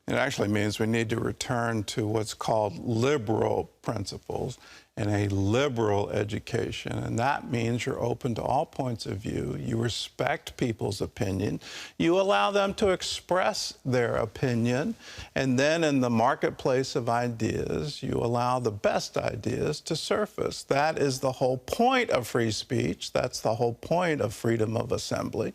It actually means we need to return to what's called liberal principles and a liberal education. And that means you're open to all points of view. You respect people's opinion. You allow them to express their opinion. And then in the marketplace of ideas, you allow the best ideas to surface. That is the whole point of free speech. That's the whole point of freedom of assembly.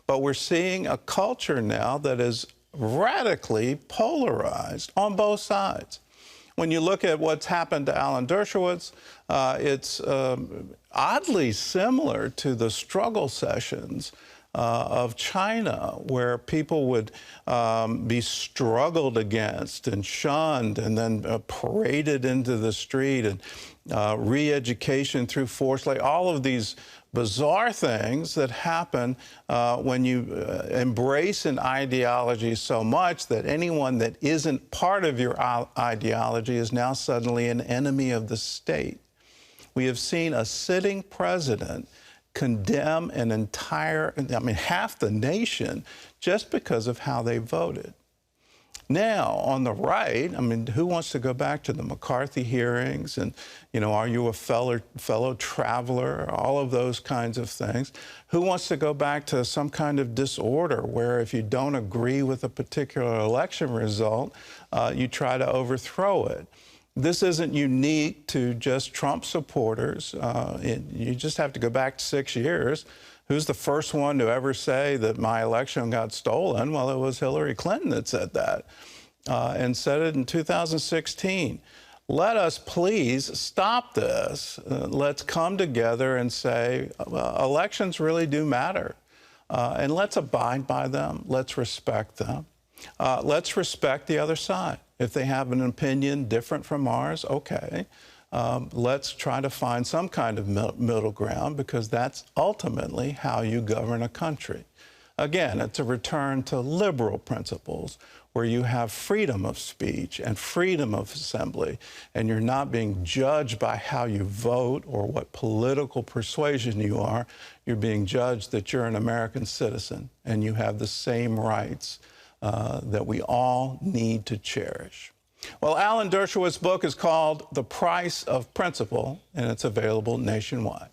But we're seeing a culture now that is radically polarized on both sides. When you look at what's happened to Alan Dershowitz, it's oddly similar to the struggle sessions of China, where people would be struggled against and shunned and then paraded into the street, and re-education through force, like all of these bizarre things that happen when you embrace an ideology so much that anyone that isn't part of your ideology is now suddenly an enemy of the state. We have seen a sitting president condemn an entire, half the nation just because of how they voted. Now, on the right, who wants to go back to the McCarthy hearings and, are you a fellow traveler, all of those kinds of things? Who wants to go back to some kind of disorder where if you don't agree with a particular election result, you try to overthrow it? This isn't unique to just Trump supporters. You just have to go back 6 years. Who's the first one to ever say that my election got stolen? Well, it was Hillary Clinton that said that, and said it in 2016. Let us please stop this. Let's come together and say elections really do matter, and let's abide by them. Let's respect them. Let's respect the other side. If they have an opinion different from ours, okay. Let's try to find some kind of middle ground, because that's ultimately how you govern a country. Again, it's a return to liberal principles where you have freedom of speech and freedom of assembly, and you're not being judged by how you vote or what political persuasion you are. You're being judged that you're an American citizen and you have the same rights that we all need to cherish. Well, Alan Dershowitz's book is called The Price of Principle, and it's available nationwide.